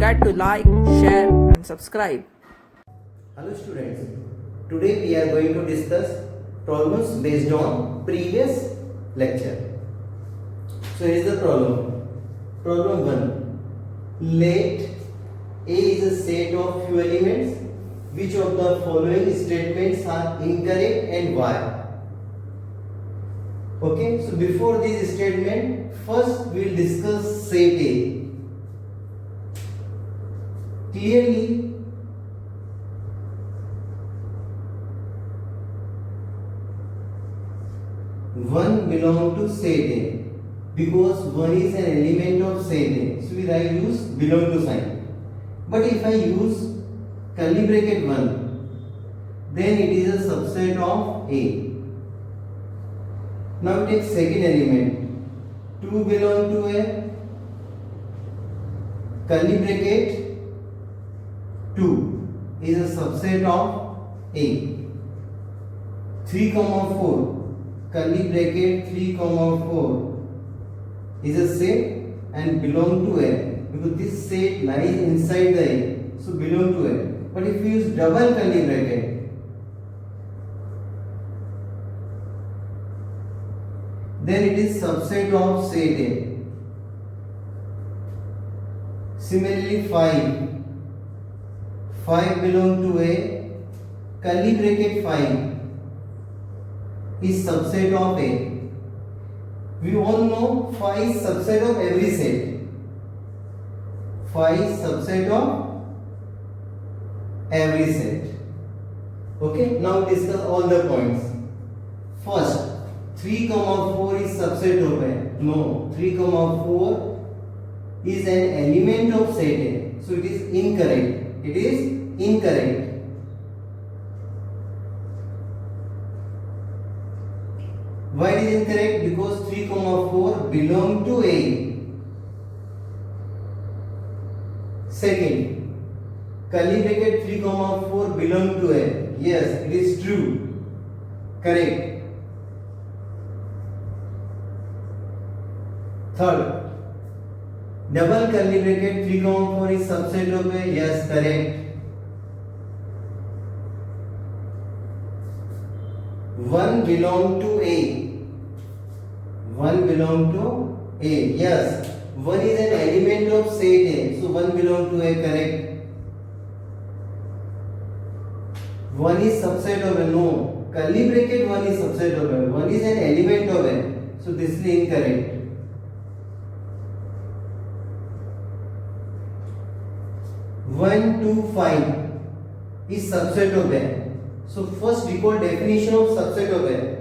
forget to like, share and subscribe. Hello students, today we are going to discuss problems based on previous lecture. So here is the problem. Problem 1. Let A is a set of few elements. Which of the following statements are incorrect and why? Okay, so before this statement, first we will discuss set A. Clearly, one belong to set A because one is an element of set A. So we use belong to sign. But if I use curly bracket 1, then it is a subset of A. Now take second element. 2 belong to A. Curly bracket 2 is a subset of A. 3, 4 curly bracket 3, 4 is a set and belong to A because this set lies inside the A, so belong to A. But if you use double curly bracket, then it is subset of set A. Similarly 5 belong to A, curly bracket 5 is subset of A. We all know 5 is subset of every set. 5 is subset of every set. Okay, now discuss all the points. First, 3, 4 is subset of A. No, 3, 4 is an element of set A. So it is incorrect. It is incorrect. Why it is incorrect? Because 3, 4 belong to A. Second, curly bracket 3, 4 belong to A. Yes, it is true. Correct. Third, double curly bracket 3, 4 is subset of A. Yes, correct. 1 belong to A. 1 belong to A. Yes, 1 is an element of set A. So 1 belong to A, correct. 1 is subset of A. No, curly bracket 1 is subset of A. 1 is an element of A. So this is incorrect. 1, 2, 5 is subset of A. So first recall definition of subset of A.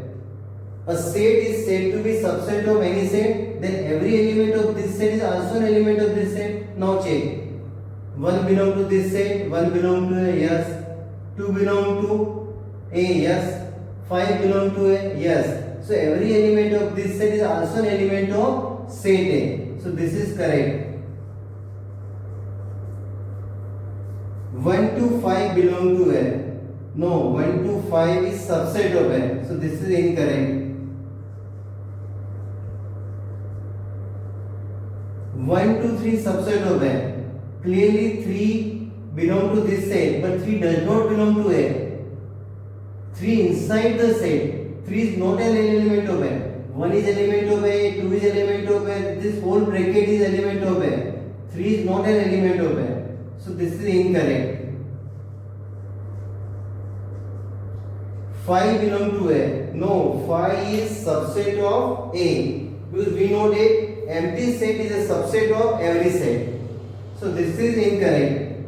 A set is said to be subset of any set, then every element of this set is also an element of this set. Now check. 1 belong to this set, 1 belong to A, yes. 2 belong to A, yes. 5 belong to A, yes. So every element of this set is also an element of set A. So this is correct. 1 to 5 belong to A. No, 1 to 5 is subset of A. So this is incorrect. 1 to 3 subset of A. Clearly 3 belong to this set, but 3 does not belong to A. 3 inside the set. 3 is not an element of A. 1 is element of A, 2 is element of A. This whole bracket is element of A. 3 is not an element of A. So this is incorrect. 5 belong to A. No, 5 is subset of A. Because we know that empty set is a subset of every set. So this is incorrect.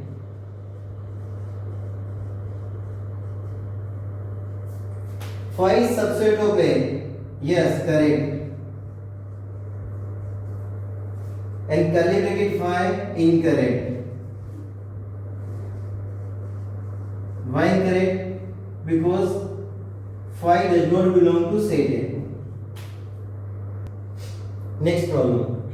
5 is subset of A. Yes, correct. And curly bracket 5 incorrect. Why incorrect? Because 5 does not belong to set A. Next problem.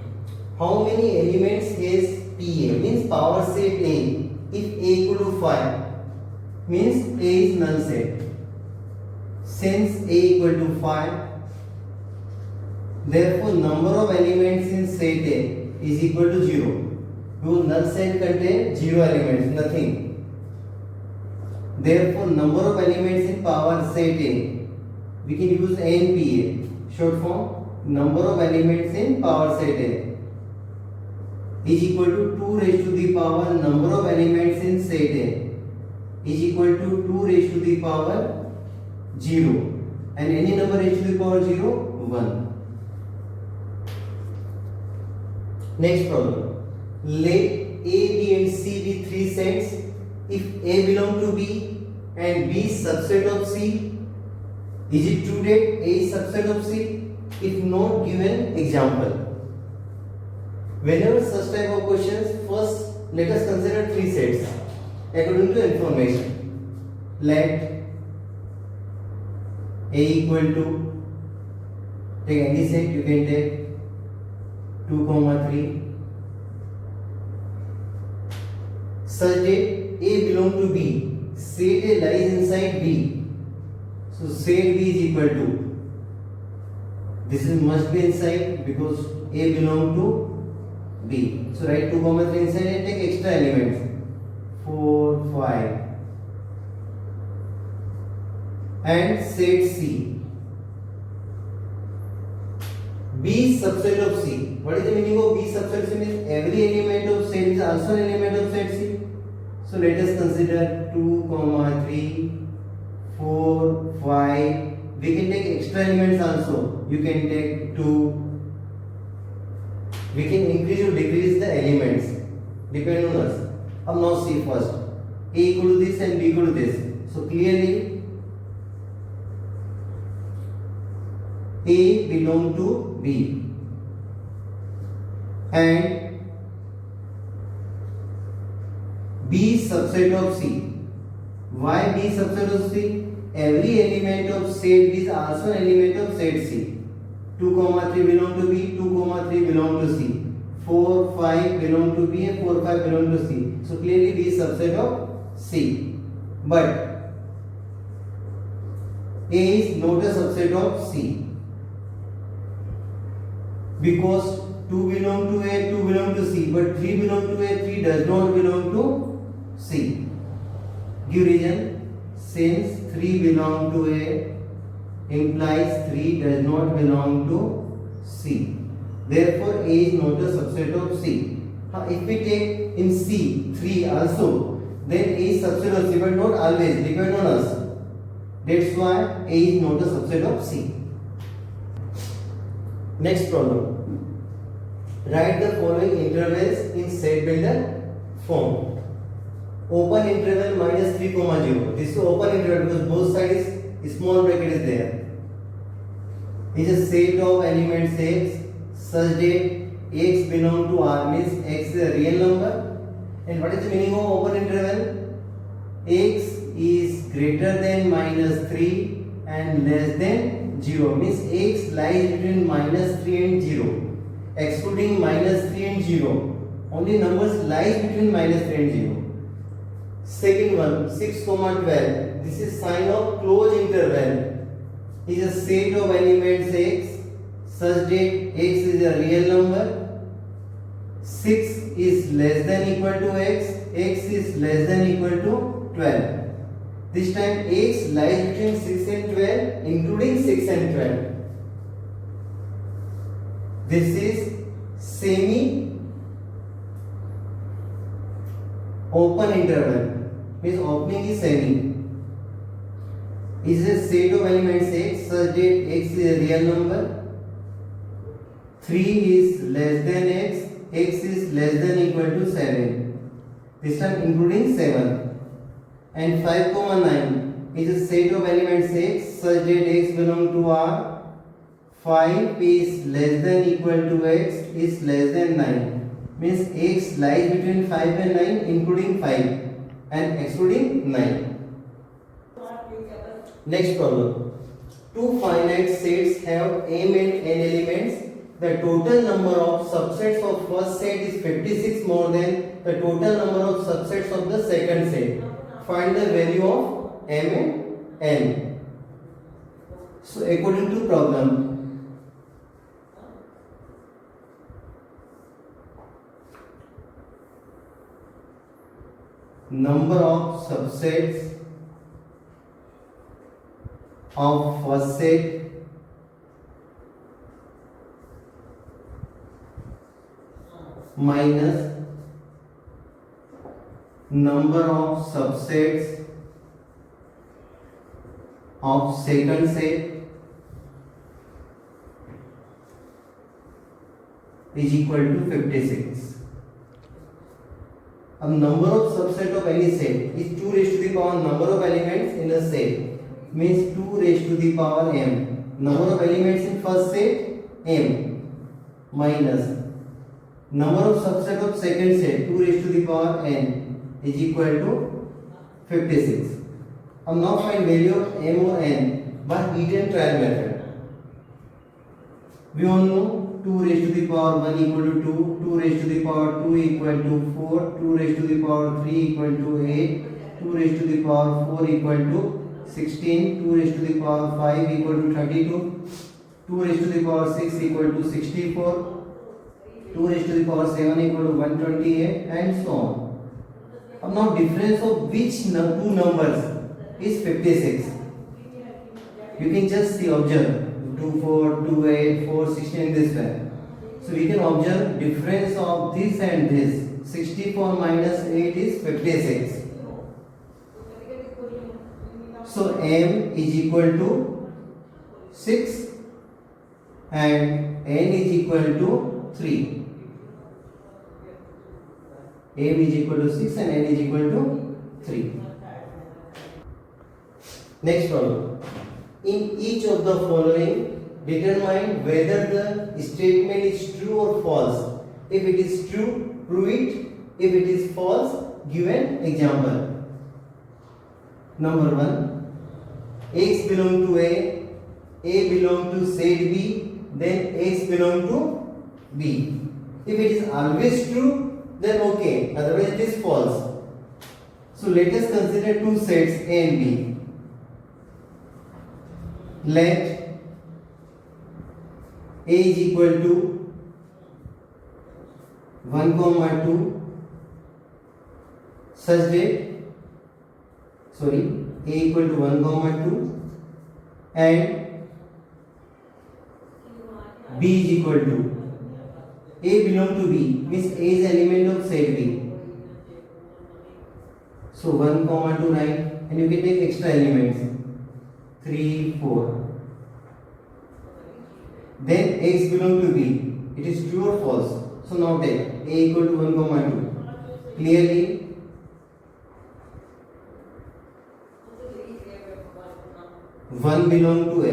How many elements has PA? Means power set A. If A equal to 5, means A is null set. Since A equal to 5, therefore number of elements in set A is equal to 0. because null set contain zero elements, nothing. Therefore, number of elements in power set A, we can use NPA, short form, number of elements in power set A is equal to 2 raised to the power number of elements in set A is equal to 2 raised to the power 0, and any number raised to the power 0, 1. Next problem. Let A, B and C be three sets. If A belong to B and B is subset of C, is it true that A is subset of C? If not, give an example. Whenever such type of questions, first let us consider three sets according to information. Let A equal to, take any set, you can take 2, 3, such that A belong to B, set A lies inside B, so set B is equal to, this is must be inside because A belong to B, so write 2, 3 inside and take extra elements 4, 5 and set C. B is subset of C. What is the meaning of B subset of C? Means every element of set is also an element of set C. So let us consider 2, 3, 4, 5. We can take extra elements also. You can take 2. We can increase or decrease the elements. Depend on us. Now see first. A equal to this and B equal to this. So clearly A belong to B and B is subset of C. Why B is subset of C? Every element of set B is also an element of set C. 2, 3 belong to B, 2, 3 belong to C. 4, 5 belong to B and 4, 5 belong to C. So clearly B is subset of C. But A is not a subset of C. Because 2 belong to A, 2 belong to C, but 3 belong to A, 3 does not belong to C. Give reason. Since 3 belong to A implies 3 does not belong to C. Therefore, A is not a subset of C. If we take in C 3 also, then A is subset of C, but not always. Depend on us. That's why A is not a subset of C. Next problem. Write the following intervals in set builder form. Open interval minus 3, 0. This is open interval because both sides small bracket is there. It is a set of elements X such that X belong to R, means X is a real number. And what is the meaning of open interval? X is greater than minus 3 and less than 0, means X lies between minus 3 and 0. Excluding minus 3 and 0, only numbers lies between minus 3 and 0. Second one, 6, 12. This is sign of closed interval. It is a set of elements X such that X is a real number. 6 is less than equal to X. X is less than equal to 12. This time X lies between 6 and 12, including 6 and 12. This is semi open interval, means opening is semi. Is a set of elements X such that X is a real number. 3 is less than X. X is less than equal to 7. This time including 7. And 5, 9 is a set of elements X such that X belong to R. 5 is less than equal to X is less than 9, means X lies between 5 and 9, including 5 and excluding 9. Next problem. Two finite sets have M and N elements. The total number of subsets of first set is 56 more than the total number of subsets of the second set. Find the value of M and N. So according to problem, number of subsets of first set minus number of subsets of second set is equal to 56. अब number of subset of any set is 2 raised to the power number of elements in a set, means 2 raised to the power m. Number of elements in first set m minus number of subset of second set 2 raised to the power n is equal to 56. अब now find value of m or n by heat and trial method. We all know 2 raised to the power 1 equal to 2, 2 raised to the power 2 equal to 4, 2 raised to the power 3 equal to 8, 2 raised to the power 4 equal to 16, 2 raised to the power 5 equal to 32, 2 raised to the power 6 equal to 64, 2 raised to the power 7 equal to 128 and so on. Now difference of which two numbers is 56. You can just see, observe 2 4 2 8 4 16 in this way. So we can observe difference of this and this. 64 minus 8 is 56. So m is equal to 6 and n is equal to 3. m is equal to 6 and n is equal to 3. Next problem. In each of the following, determine whether the statement is true or false. If it is true, prove it. If it is false, give an example. Number 1. X belong to A belong to set B, then X belong to B. If it is always true, then okay, otherwise it is false. So let us consider two sets A and B. Let A is equal to 1, 2 such that A equal to 1, 2 and B is equal to A belong to B, means A is element of set B. So 1, 2 write, and you can take extra elements 3, 4. Then X belong to B. It is true or false? So now take A equal to 1, 2. Clearly, one belong to A.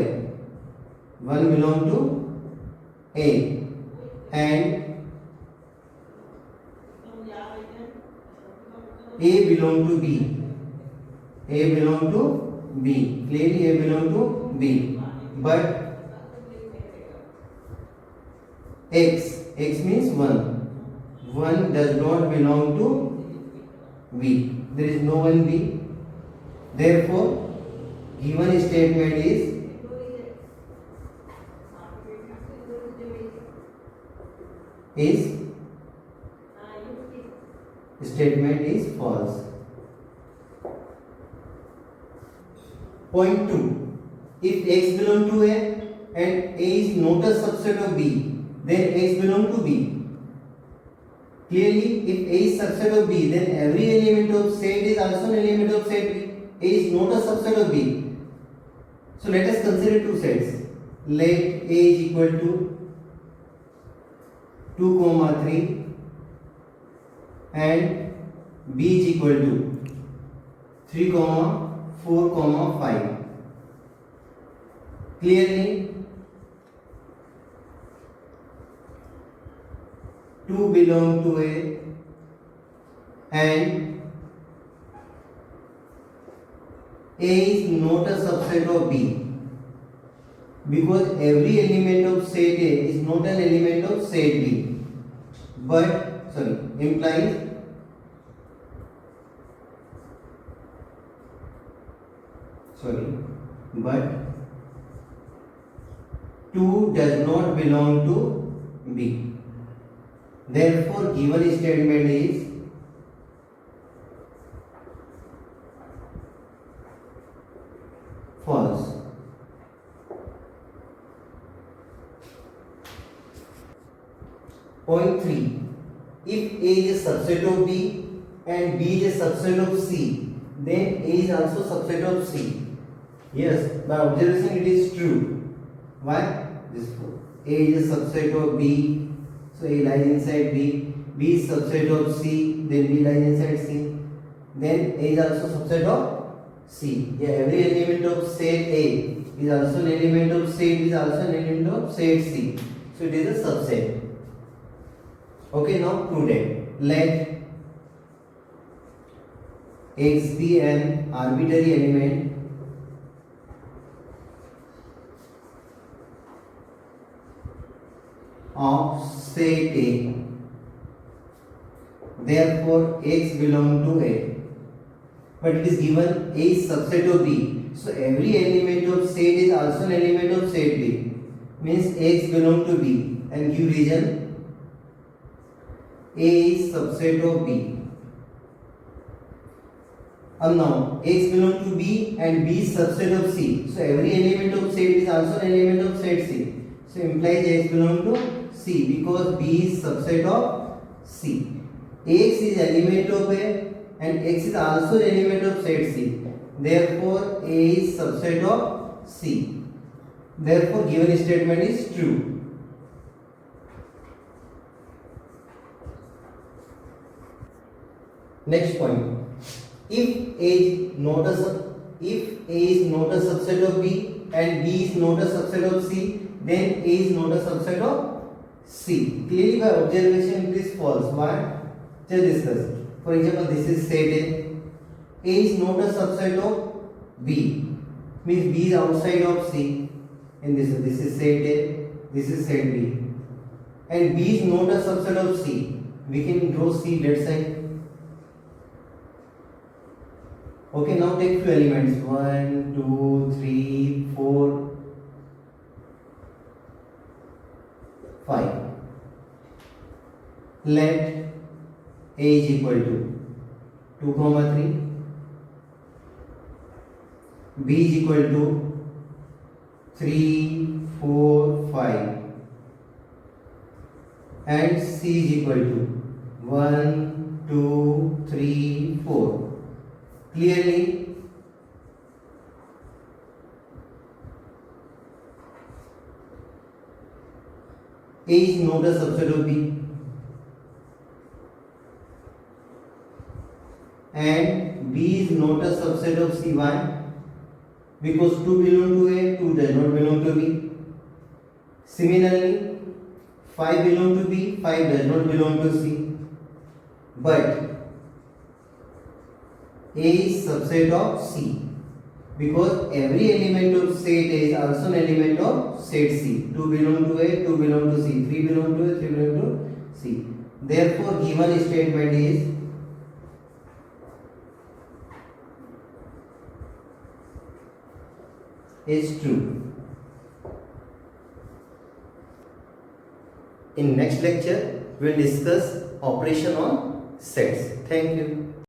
One belong to A. And A belong to B. A belong to B. Clearly A belong to B. But X means 1. 1 does not belong to B. There is no one B. Therefore, given statement is false. Point 2. If X belong to A and A is not a subset of B, then X belong to B. Clearly, if A is subset of B, then every element of set is also an element of set B. A is not a subset of B. So let us consider two sets. Let A is equal to 2, 3 and B is equal to 3, 4, 5. Clearly, 2 belong to A and A is not a subset of B, because every element of set A is not an element of set B, but implies but 2 does not belong to B. Therefore, given statement is Point 3. If A is a subset of B and B is a subset of C, then A is also subset of C. Yes, by observation it is true. Why? This A is a subset of B, so A lies inside B. B is subset of C, then B lies inside C. Then A is also subset of C. Yeah, every element of set A is also an element of set is also an element of set C. So it is a subset. Okay, now prove that. Let X be an arbitrary element of set A. Therefore, X belongs to A. But it is given A is subset of B. So every element of set is also an element of set B. Means X belongs to B. And give reason. A is subset of B. And now X belongs to B and B is subset of C. So every element of set is also an element of set C. So implies X belongs to C because B is subset of C. X is element of A and X is also an element of set C. Therefore A is subset of C. Therefore given statement is true. Next point. If A is not a subset of B and B is not a subset of C, then A is not a subset of C. Clearly by observation it is false. Why? Just discuss. For example, this is set A. A is not a subset of B. Means B is outside of C. And this is set A. This is set B. And B is not a subset of C. We can draw C that side. Okay, now take few elements 1, 2, 3, 4, 5. Let A is equal to 2, 3, B is equal to 3, 4, 5 and C is equal to 1, 2, 3, 4. Clearly A is not a subset of B and B is not a subset of C. Why? Because 2 belong to A, 2 does not belong to B. Similarly 5 belong to B, 5 does not belong to C. But A is subset of C because every element of set A is also an element of set C. 2 belong to A, 2 belong to C, 3 belong to A, 3 belong to C. Therefore, given statement is true. In next lecture, we will discuss operation on sets. Thank you.